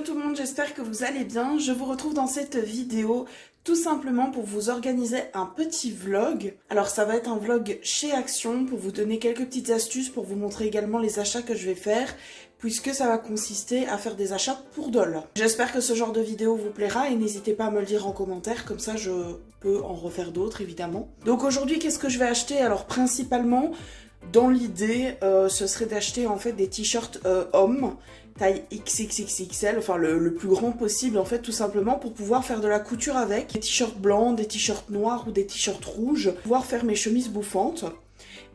tout le monde, j'espère que vous allez bien. Je vous retrouve dans cette vidéo tout simplement pour vous organiser un petit vlog. Alors ça va être un vlog chez Action pour vous donner quelques petites astuces, pour vous montrer également les achats que je vais faire, puisque ça va consister à faire des achats pour Dole. J'espère que ce genre de vidéo vous plaira et n'hésitez pas à me le dire en commentaire, comme ça je peux en refaire d'autres évidemment. Donc aujourd'hui, qu'est-ce que je vais acheter? Alors principalement, dans l'idée, ce serait d'acheter en fait des t-shirts hommes, taille XXXXL, enfin le plus grand possible en fait, tout simplement pour pouvoir faire de la couture avec. Des t-shirts blancs, des t-shirts noirs ou des t-shirts rouges, pour pouvoir faire mes chemises bouffantes.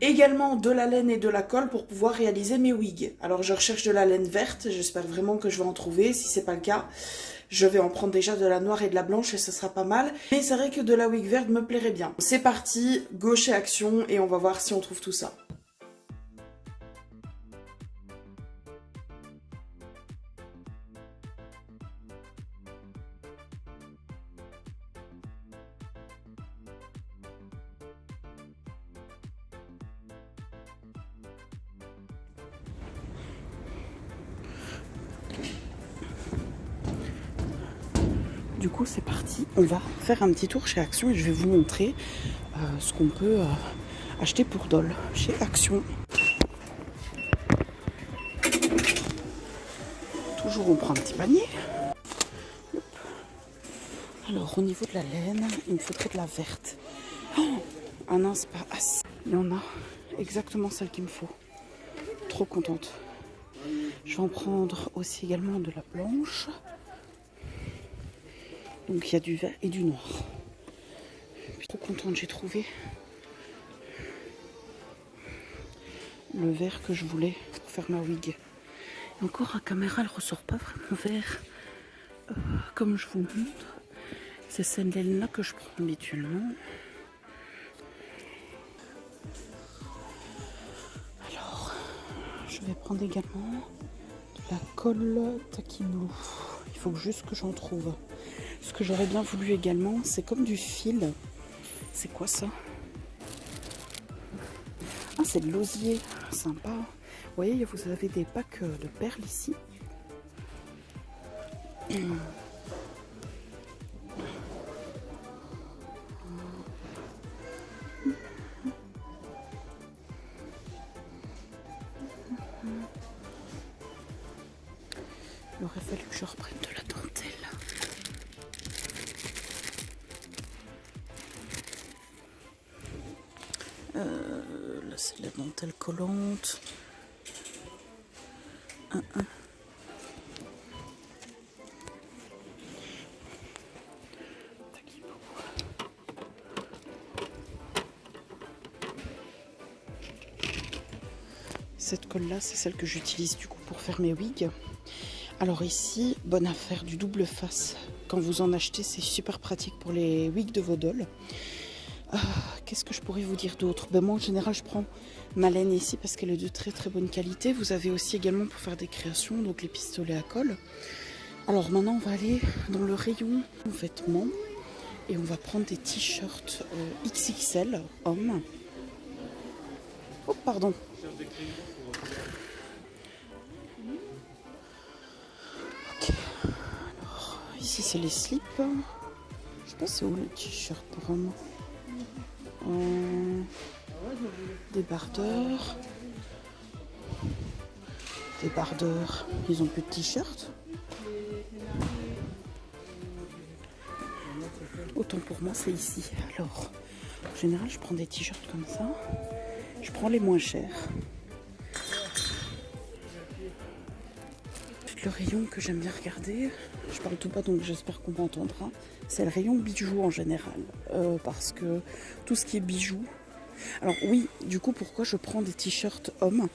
Également de la laine et de la colle pour pouvoir réaliser mes wigs. Alors je recherche de la laine verte, j'espère vraiment que je vais en trouver. Si c'est pas le cas, je vais en prendre déjà de la noire et de la blanche et ça sera pas mal. Mais c'est vrai que de la wig verte me plairait bien. C'est parti, go chez Action et on va voir si on trouve tout ça. Du coup c'est parti, on va faire un petit tour chez Action et je vais vous montrer ce qu'on peut acheter pour Dole chez Action. Toujours on prend un petit panier. Hop. Alors au niveau de la laine, il me faudrait de la verte. Oh, ah non, c'est pas assez. Il y en a exactement celle qu'il me faut. Trop contente. Je vais en prendre aussi également de la blanche. Donc il y a du vert et du noir. Je suis trop contente, j'ai trouvé le vert que je voulais pour faire ma wig. Et encore à caméra, elle ressort pas vraiment vert comme je vous montre. C'est cette laine là que je prends habituellement. Alors, je vais prendre également de la colle Tacky Blue. Il faut juste que j'en trouve. Ce que j'aurais bien voulu également, c'est comme du fil. C'est quoi ça? Ah, c'est de l'osier. Sympa. Vous voyez, vous avez des packs de perles ici. Il aurait fallu que je reprenne de la dentelle. Là, c'est la dentelle collante. Cette colle-là, c'est celle que j'utilise du coup pour faire mes wigs. Alors ici, bonne affaire, du double face. Quand vous en achetez, c'est super pratique pour les wigs de vos dolls. Qu'est-ce que je pourrais vous dire d'autre? Ben moi en général je prends ma laine ici parce qu'elle est de très très bonne qualité. Vous avez aussi également pour faire des créations, donc les pistolets à colle. Alors maintenant on va aller dans le rayon vêtements et on va prendre des t-shirts XXL hommes. Oh pardon. Ok. Alors ici c'est les slips. Je sais pas c'est où le t-shirt pour hommes. Des bardeurs. Des bardeurs. Ils ont plus de t-shirt. Autant pour moi c'est ici. Alors en général je prends des t-shirts comme ça. Je prends les moins chers. Le rayon que j'aime bien regarder, je parle tout bas donc j'espère qu'on m'entendra, c'est le rayon bijoux en général, parce que tout ce qui est bijoux, alors oui, du coup pourquoi je prends des t-shirts hommes,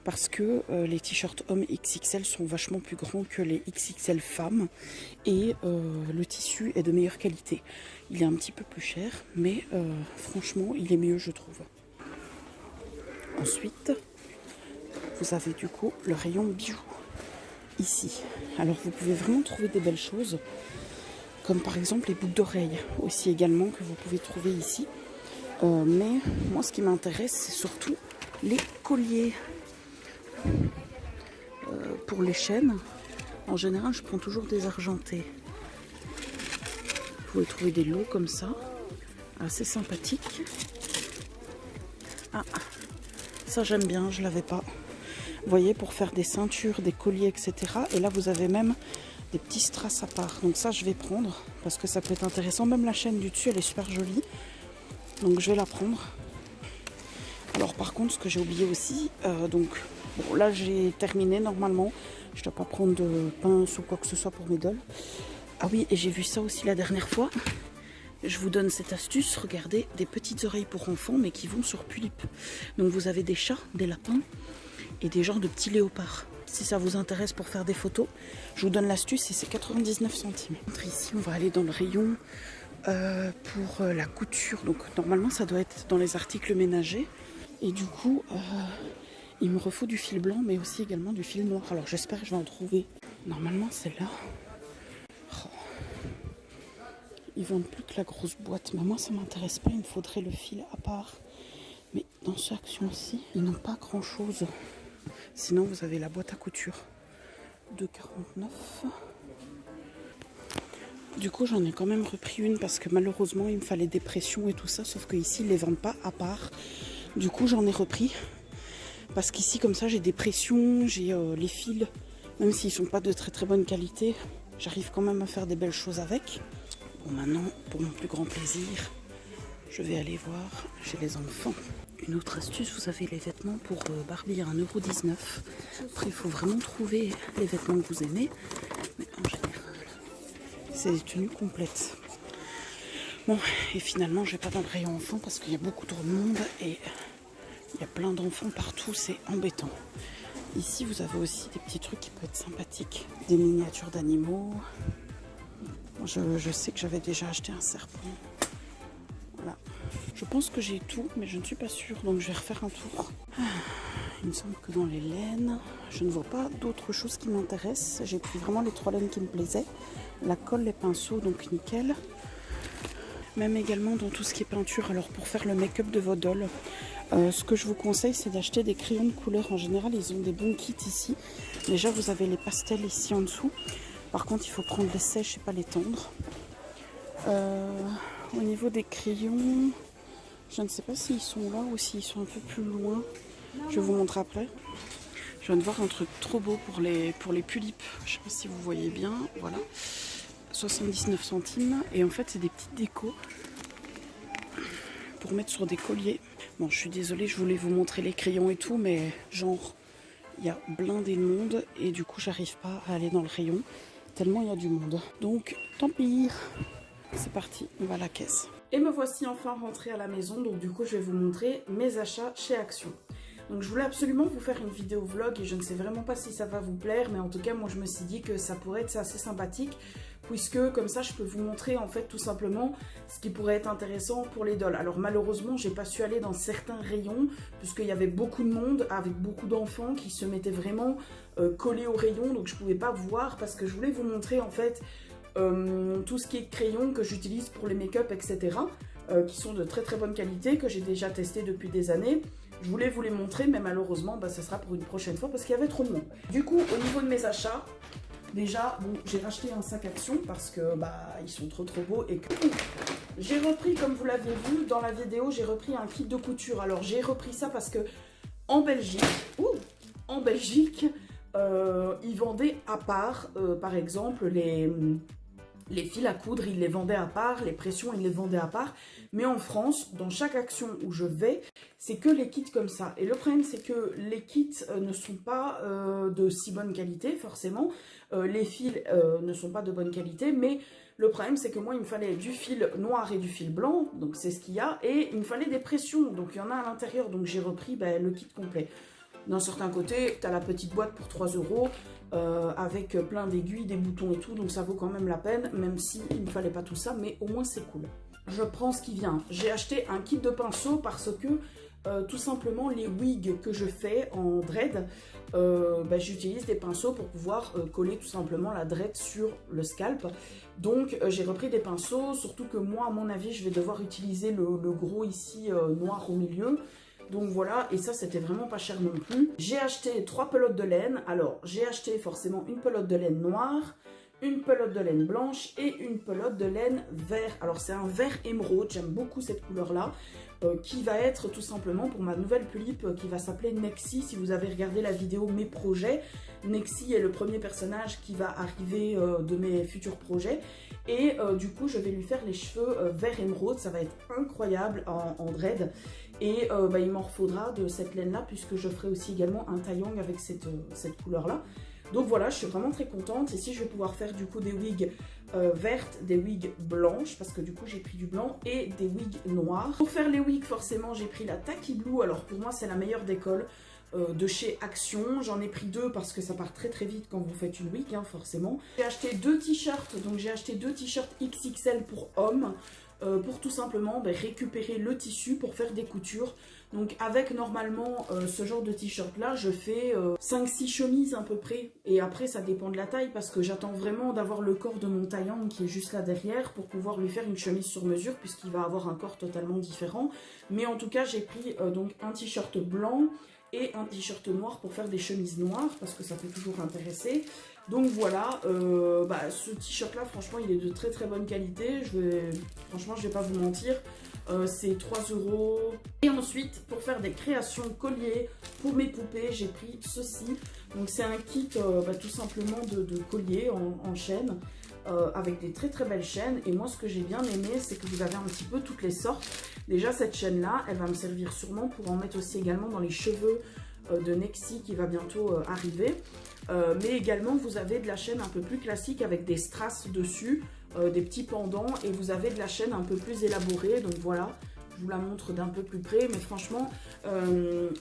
parce que les t-shirts hommes XXL sont vachement plus grands que les XXL femmes et le tissu est de meilleure qualité. Il est un petit peu plus cher, mais franchement il est mieux je trouve. Ensuite, vous avez du coup le rayon bijoux. Ici. Alors vous pouvez vraiment trouver des belles choses, comme par exemple les boucles d'oreilles aussi également que vous pouvez trouver ici. Mais moi ce qui m'intéresse c'est surtout les colliers pour les chaînes. En général, je prends toujours des argentés. Vous pouvez trouver des lots comme ça, assez sympathiques. Ah, ça j'aime bien, je l'avais pas. Vous voyez, pour faire des ceintures, des colliers, etc. Et là, vous avez même des petits strass à part. Donc ça, je vais prendre parce que ça peut être intéressant. Même la chaîne du dessus, elle est super jolie. Donc je vais la prendre. Alors par contre, ce que j'ai oublié aussi, donc bon, là j'ai terminé normalement. Je ne dois pas prendre de pince ou quoi que ce soit pour mes dolls. Ah oui, et j'ai vu ça aussi la dernière fois. Je vous donne cette astuce, regardez, des petites oreilles pour enfants, mais qui vont sur Pulip. Donc vous avez des chats, des lapins et des genres de petits léopards. Si ça vous intéresse pour faire des photos, je vous donne l'astuce et c'est 99 centimes. Ici, on va aller dans le rayon pour la couture. Donc normalement, ça doit être dans les articles ménagers. Et du coup, il me refaut du fil blanc, mais aussi également du fil noir. Alors j'espère que je vais en trouver. Normalement, c'est là. Oh. Ils vendent plus que la grosse boîte. Mais moi, ça m'intéresse pas. Il me faudrait le fil à part. Mais dans ce action-ci, ils n'ont pas grand-chose. Sinon, vous avez la boîte à couture. 2,49. Du coup, j'en ai quand même repris une parce que malheureusement, il me fallait des pressions et tout ça. Sauf qu'ici, ils ne les vendent pas à part. Du coup, j'en ai repris. Parce qu'ici, comme ça, j'ai des pressions, j'ai les fils. Même s'ils ne sont pas de très très bonne qualité, j'arrive quand même à faire des belles choses avec. Bon, maintenant, pour mon plus grand plaisir, je vais aller voir chez les enfants. Une autre astuce, vous avez les vêtements pour Barbie à 1,19 €. Après, il faut vraiment trouver les vêtements que vous aimez. Mais en général, c'est des tenues complètes. Bon, et finalement, je vais pas dans le rayon enfant parce qu'il y a beaucoup trop de monde et il y a plein d'enfants partout, c'est embêtant. Ici, vous avez aussi des petits trucs qui peuvent être sympathiques. Des miniatures d'animaux. Je sais que j'avais déjà acheté un serpent. Voilà. Je pense que j'ai tout, mais je ne suis pas sûre, donc je vais refaire un tour. Il me semble que dans les laines, je ne vois pas d'autres choses qui m'intéressent. J'ai pris vraiment les 3 laines qui me plaisaient. La colle, les pinceaux, donc nickel. Même également dans tout ce qui est peinture, alors pour faire le make-up de vos dolls. Ce que je vous conseille, c'est d'acheter des crayons de couleur. En général, ils ont des bons kits ici. Déjà, vous avez les pastels ici en dessous. Par contre, il faut prendre les sèches et pas les tendres. Au niveau des crayons, je ne sais pas s'ils sont là ou s'ils sont un peu plus loin. Je vais vous montrer après. Je viens de voir un truc trop beau pour les Pulip. Je ne sais pas si vous voyez bien. Voilà. 79 centimes. Et en fait, c'est des petites décos pour mettre sur des colliers. Bon, je suis désolée, je voulais vous montrer les crayons et tout, mais genre, il y a blindé de monde et du coup, j'arrive pas à aller dans le rayon tellement il y a du monde. Donc, tant pis. C'est parti, on va à la caisse. Et me voici enfin rentrée à la maison, donc du coup, je vais vous montrer mes achats chez Action. Donc je voulais absolument vous faire une vidéo vlog et je ne sais vraiment pas si ça va vous plaire, mais en tout cas moi je me suis dit que ça pourrait être assez sympathique puisque comme ça je peux vous montrer en fait tout simplement ce qui pourrait être intéressant pour les dolls. Alors malheureusement j'ai pas su aller dans certains rayons puisqu'il y avait beaucoup de monde avec beaucoup d'enfants qui se mettaient vraiment collés au rayon, donc je pouvais pas voir parce que je voulais vous montrer en fait tout ce qui est crayon que j'utilise pour les make-up etc. Qui sont de très très bonne qualité, que j'ai déjà testé depuis des années. Je voulais vous les montrer, mais malheureusement, ce sera pour une prochaine fois parce qu'il y avait trop de monde. Du coup, au niveau de mes achats, déjà, bon, j'ai racheté un sac Action parce que ils sont trop beaux et que j'ai repris, comme vous l'avez vu dans la vidéo, j'ai repris un kit de couture. Alors j'ai repris ça parce que en Belgique, ils vendaient à part, par exemple, les fils à coudre, ils les vendaient à part, les pressions, ils les vendaient à part. Mais en France, dans chaque Action où je vais, c'est que les kits comme ça. Et le problème, c'est que les kits ne sont pas de si bonne qualité, forcément. Les fils ne sont pas de bonne qualité, mais le problème, c'est que moi, il me fallait du fil noir et du fil blanc, donc c'est ce qu'il y a. Et il me fallait des pressions, donc il y en a à l'intérieur, donc j'ai repris le kit complet. D'un certain côté, tu as la petite boîte pour 3 € avec plein d'aiguilles, des boutons et tout, donc ça vaut quand même la peine, même si il ne fallait pas tout ça, mais au moins c'est cool. Je prends ce qui vient. J'ai acheté un kit de pinceaux parce que tout simplement les wigs que je fais en dread, j'utilise des pinceaux pour pouvoir coller tout simplement la dread sur le scalp. Donc j'ai repris des pinceaux, surtout que moi à mon avis je vais devoir utiliser le gros ici noir au milieu. Donc voilà, et ça c'était vraiment pas cher non plus. J'ai acheté 3 pelotes de laine. Alors j'ai acheté forcément une pelote de laine noire, une pelote de laine blanche et une pelote de laine vert. Alors c'est un vert émeraude, j'aime beaucoup cette couleur là, qui va être tout simplement pour ma nouvelle tulipe qui va s'appeler Nexi. Si vous avez regardé la vidéo Mes projets, Nexi est le premier personnage qui va arriver de mes futurs projets. Et du coup je vais lui faire les cheveux vert émeraude, ça va être incroyable en dread. Et il m'en faudra de cette laine là puisque je ferai aussi également un taillong avec cette couleur là. Donc voilà, je suis vraiment très contente. Ici, je vais pouvoir faire du coup des wigs vertes, des wigs blanches, parce que du coup, j'ai pris du blanc, et des wigs noirs. Pour faire les wigs, forcément, j'ai pris la Tacky Blue. Alors pour moi, c'est la meilleure d'école de chez Action. J'en ai pris 2 parce que ça part très très vite quand vous faites une wig, hein, forcément. J'ai acheté 2 t-shirts, donc j'ai acheté 2 t-shirts XXL pour hommes. Pour tout simplement récupérer le tissu pour faire des coutures. Donc avec normalement ce genre de t-shirt là, je fais 5-6 chemises à peu près. Et après ça dépend de la taille parce que j'attends vraiment d'avoir le corps de mon taillant qui est juste là derrière pour pouvoir lui faire une chemise sur mesure puisqu'il va avoir un corps totalement différent. Mais en tout cas j'ai pris donc un t-shirt blanc et un t-shirt noir pour faire des chemises noires parce que ça peut toujours intéresser. Donc voilà, ce t-shirt là franchement il est de très très bonne qualité, franchement je vais pas vous mentir, c'est 3 €. Et ensuite pour faire des créations colliers pour mes poupées j'ai pris ceci, donc c'est un kit tout simplement de colliers en chaîne. Avec des très très belles chaînes, et moi ce que j'ai bien aimé c'est que vous avez un petit peu toutes les sortes. Déjà cette chaîne là elle va me servir sûrement pour en mettre aussi également dans les cheveux de Nexi qui va bientôt arriver, mais également vous avez de la chaîne un peu plus classique avec des strass dessus, des petits pendants, et vous avez de la chaîne un peu plus élaborée. Donc voilà, je vous la montre d'un peu plus près, mais franchement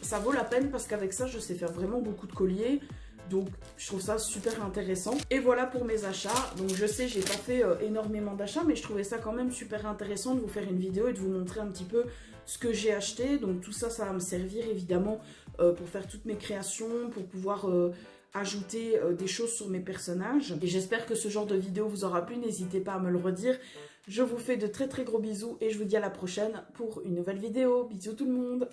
ça vaut la peine parce qu'avec ça je sais faire vraiment beaucoup de colliers. Donc je trouve ça super intéressant. Et voilà pour mes achats. Donc je sais j'ai pas fait énormément d'achats, mais je trouvais ça quand même super intéressant de vous faire une vidéo et de vous montrer un petit peu ce que j'ai acheté. Donc tout ça, ça va me servir évidemment pour faire toutes mes créations, pour pouvoir ajouter des choses sur mes personnages. Et j'espère que ce genre de vidéo vous aura plu. N'hésitez pas à me le redire. Je vous fais de très très gros bisous et je vous dis à la prochaine pour une nouvelle vidéo. Bisous tout le monde.